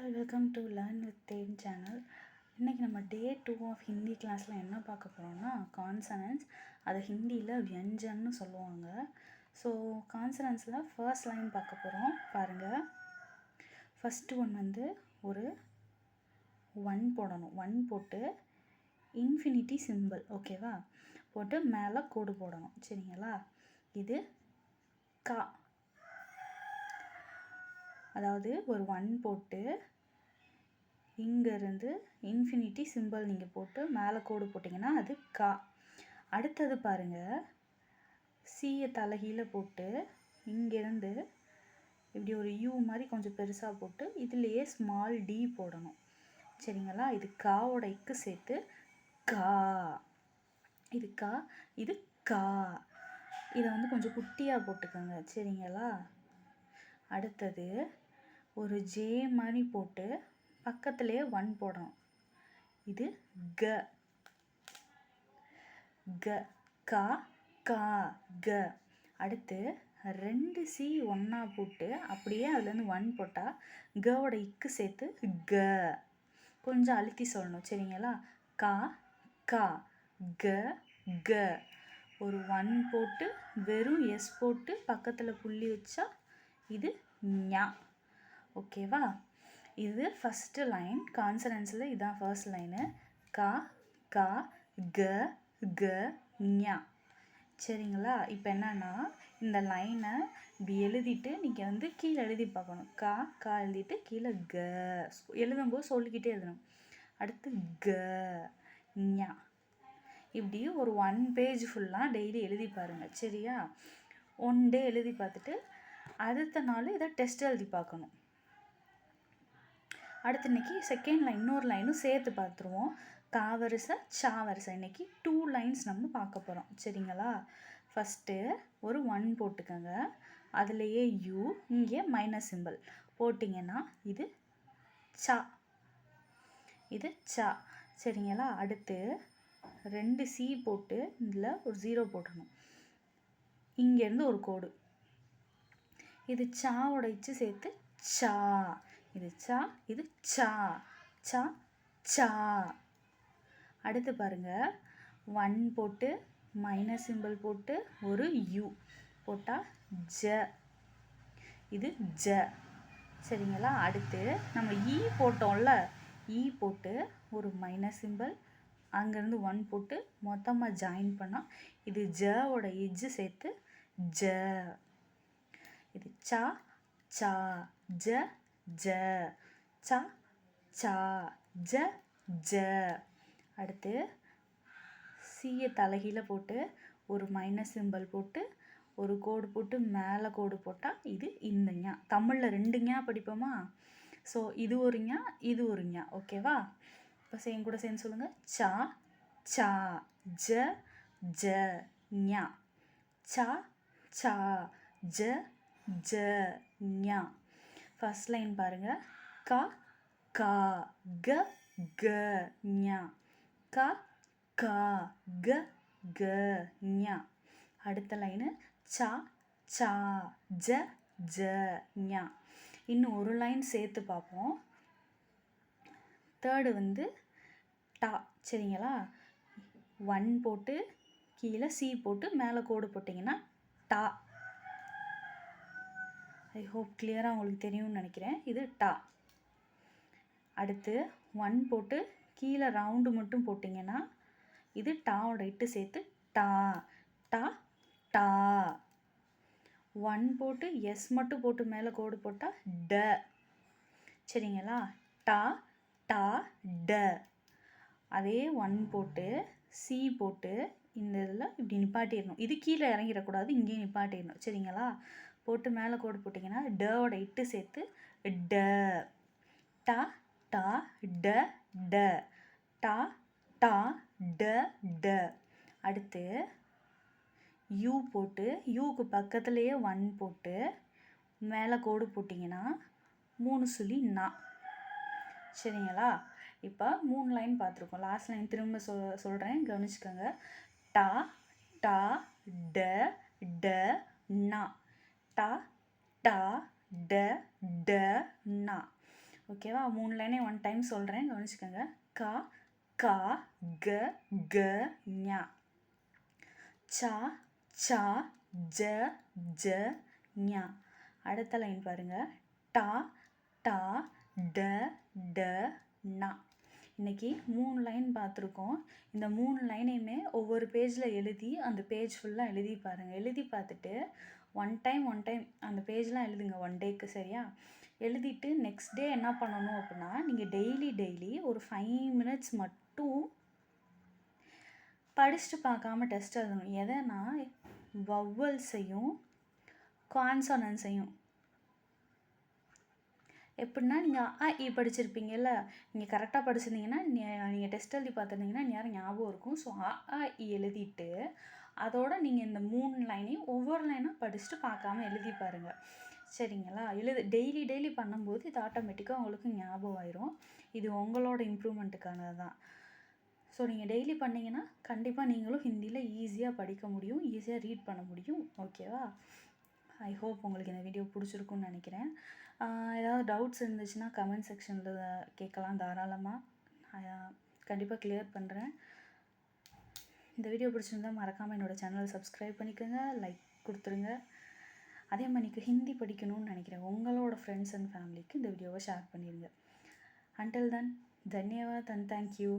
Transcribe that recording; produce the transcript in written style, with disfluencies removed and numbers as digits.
All welcome to learn with than channel. இன்றைக்கி நம்ம டே 2 of Hindi கிளாஸில் என்ன பார்க்க போகிறோம்னா கான்சனன்ஸ். அதை ஹிந்தியில் வியஞ்சன்னு சொல்லுவாங்க. ஸோ கான்சனன்ஸில் ஃபர்ஸ்ட் லைன் பார்க்க போகிறோம். பாருங்கள், ஃபஸ்ட்டு ஒன் வந்து ஒரு 1 போடணும். 1 போட்டு இன்ஃபினிட்டி சிம்பிள், ஓகேவா, போட்டு மேலே கோடு போடணும். சரிங்களா? இது கா, அதாவது ஒரு 1 போட்டு இங்கேருந்து இன்ஃபினிட்டி சிம்பிள் நீங்கள் போட்டு மேலே கோடு போட்டிங்கன்னா அது கா. அடுத்தது பாருங்கள், சியை தலைகீழ போட்டு இங்கேருந்து இப்படி ஒரு யூ மாதிரி கொஞ்சம் பெருசாக போட்டு இதுலேயே ஸ்மால் டி போடணும். சரிங்களா? இது காவோட இக்கு சேர்த்து கா. இது கா, இது கா. இதை வந்து கொஞ்சம் குட்டியாக போட்டுக்கோங்க. சரிங்களா? அடுத்தது ஒரு ஜே மாதிரி போட்டு பக்கத்துலேயே 1 போடணும். இது க. க, கா, கா, க. அடுத்து 2 சி ஒன்றா போட்டு அப்படியே அதுலேருந்து 1 போட்டால் கவோட இக்கு சேர்த்து க. கொஞ்சம் அழுத்தி சொல்லணும். சரிங்களா? கா, கா, க, க. ஒரு 1 போட்டு வெறும் எஸ் போட்டு பக்கத்தில் புள்ளி வச்சா இது ஞா. ஓகேவா? இது ஃபஸ்ட்டு லைன். கான்சனன்ஸில் இதுதான் ஃபர்ஸ்ட் லைனு. கா, கா, க, க, ஞா. சரிங்களா? இப்போ என்னன்னா இந்த லைனை இப்படி எழுதிட்டு நீங்கள் வந்து கீழே எழுதி பார்க்கணும். கா, கா எழுதிட்டு கீழே க எழுதும்போது சொல்லிக்கிட்டே எழுதணும். அடுத்து க, ஞா. இப்படி ஒரு 1 பேஜ் ஃபுல்லாக டெய்லி எழுதி பாருங்கள். சரியா? 1 டே எழுதி பார்த்துட்டு அடுத்த நாள் இதை டெஸ்ட் எழுதி பார்க்கணும். அடுத்து இன்றைக்கி செகண்ட் லைன் இன்னொரு லைனும் சேர்த்து பார்த்துருவோம். கா வரிசை, சா வரிசை. இன்றைக்கி 2 லைன்ஸ் நம்ம பார்க்க போகிறோம். சரிங்களா? ஃபஸ்ட்டு ஒரு 1 போட்டுக்கோங்க. அதுலேயே யூ, இங்கே மைனஸ் சிம்பிள் போட்டிங்கன்னா இது சா. இது சா. சரிங்களா? அடுத்து 2 சி போட்டு இதில் ஒரு 0 போட்டுடணும். இங்கேருந்து ஒரு கோடு. இது சாவோட இச்சு சேர்த்து சா. இது சா, இது சா. சா, சா. அடுத்து பாருங்கள், 1 போட்டு மைனஸ் சிம்பிள் போட்டு ஒரு யூ போட்டால் ஜ. இது ஜ. சரிங்களா? அடுத்து நம்ம ஈ போட்டோம்ல, ஈ போட்டு ஒரு மைனஸ் சிம்பிள் அங்கேருந்து 1 போட்டு மொத்தமாக ஜாயின் பண்ணால் இது ஜவோட எஜ்ஜு சேர்த்து ஜ. இது சா, சா, ஜ, ஜ. சா, சா, ஜ, ஜ. அடுத்து சியை தலைகீழ போட்டு ஒரு மைனஸ் சிம்பிள் போட்டு ஒரு கோடு போட்டு மேலே கோடு போட்டால் இது இந்த ஞா. தமிழில் 2 ஞா படிப்போமா? ஸோ இது ஒரு ஞா, இது ஒரு ஞா. ஓகேவா? இப்போ கூட சேர்ந்து சொல்லுங்கள். சா, சா, ஜ, ஜ, ஞா. சா, சா, ஜ, ஜ, ஞா. ஃபர்ஸ்ட் லைன் பாருங்கள். கா, கா, க, க, ஞா. கா, கா, க, க, ஞா. அடுத்த லைனு சா, சா, ஜ, ஜ, ஞா. இன்னும் ஒரு லைன் சேர்த்து பார்ப்போம். தேர்டு வந்து டா. சரிங்களா? 1 போட்டு கீழே சி போட்டு மேலே கோடு போட்டிங்கன்னா டா. ஐ ஹோப் கிளியராக உங்களுக்கு தெரியும்னு நினைக்கிறேன். இது டா. அடுத்து 1 போட்டு கீழே ரவுண்டு மட்டும் போட்டிங்கன்னா இது டாவோட இட்டு சேர்த்து டா. டா, டா. 1 போட்டு எஸ் மட்டும் போட்டு மேலே கோடு போட்டால் ட. சரிங்களா? டா, டா, ட. அதே 1 போட்டு சி போட்டு இந்த இதில் இப்படி நிப்பாட்டிடணும். இது கீழே இறங்கிடக்கூடாது, இங்கேயும் நிப்பாட்டிடணும். சரிங்களா? போட்டு மேலே கோடு போட்டிங்கன்னா டோட இட்டு சேர்த்து ட. டா, டா, ட, ட. டா, டா, ட, ட. அடுத்து யூ போட்டு யூக்கு பக்கத்துலேயே 1 போட்டு மேலே கோடு போட்டிங்கன்னா 3 சுழி நா. சரிங்களா? இப்போ 3 லைன் பார்த்துருக்கோம். லாஸ்ட் லைன் திரும்ப சொல்கிறேன், கவனிச்சுக்கோங்க. டா, டா, ட, ட, நா. டா, டா, ட, ட, நா. ஓகேவா? 3 லைனையும் ஒன் டைம் சொல்கிறேன், கவனிச்சுக்கோங்க. க கா க க ஞ. ச ச ஜ ஜ ஞ. அடுத்த லைன் பாருங்க. ட ட ட ட ந. இன்னைக்கு 3 லைன் பார்த்துருக்கோம். இந்த 3 லைனையுமே ஒவ்வொரு பேஜில் எழுதி அந்த பேஜ் ஃபுல்லாக எழுதி பாருங்கள். எழுதி பார்த்துட்டு ஒன் டைம் அந்த பேஜ்லாம் எழுதுங்க ஒன் டேக்கு, சரியா? எழுதிட்டு நெக்ஸ்ட் டே என்ன பண்ணணும் அப்படின்னா, நீங்கள் டெய்லி ஒரு 5 மினிட்ஸ் மட்டும் படிச்சுட்டு பார்க்காம டெஸ்ட் எழுதணும். எதனா வவ்வல்ஸையும் கான்சனன்ஸையும். எப்படின்னா, நீங்கள் அ இ படிச்சிருப்பீங்கல்ல, நீங்கள் கரெக்டாக படிச்சிருந்தீங்கன்னா நீங்கள் டெஸ்ட் எழுதி பார்த்துருந்தீங்கன்னா நேரம் ஞாபகம் இருக்கும். ஸோ அ இ எழுதிட்டு அதோட நீங்கள் இந்த 3 லைனையும் ஒவ்வொரு லைனாக படிச்சுட்டு பார்க்காம எழுதி பாருங்கள், சரிங்களா? டெய்லி பண்ணும்போது இது ஆட்டோமேட்டிக்காக உங்களுக்கு ஞாபகம் ஆயிரும். இது உங்களோட இம்ப்ரூவ்மெண்ட்டுக்கானது தான். ஸோ நீங்கள் டெய்லி பண்ணிங்கன்னா கண்டிப்பாக நீங்களும் ஹிந்தியில் ஈஸியாக படிக்க முடியும், ஈஸியாக ரீட் பண்ண முடியும். ஓகேவா? ஐ ஹோப் உங்களுக்கு இந்த வீடியோ பிடிச்சிருக்குன்னு நினைக்கிறேன். ஏதாவது டவுட்ஸ் இருந்துச்சுன்னா கமெண்ட் செக்ஷனில் கேட்கலாம் தாராளமாக. கண்டிப்பாக கிளியர் பண்ணுறேன். இந்த வீடியோ பிடிச்சிருந்தா மறக்காமல் என்னோடய சேனலை சப்ஸ்கிரைப் பண்ணிக்கோங்க, லைக் கொடுத்துருங்க. அதே மாதிரி எனக்கு ஹிந்தி படிக்கணும்னு நினைக்கிறேன் உங்களோட ஃப்ரெண்ட்ஸ் அண்ட் ஃபேமிலிக்கு இந்த வீடியோவை ஷேர் பண்ணிடுங்க. அன்டில் தென், தன்யவாத் அண்ட் தேங்க்யூ.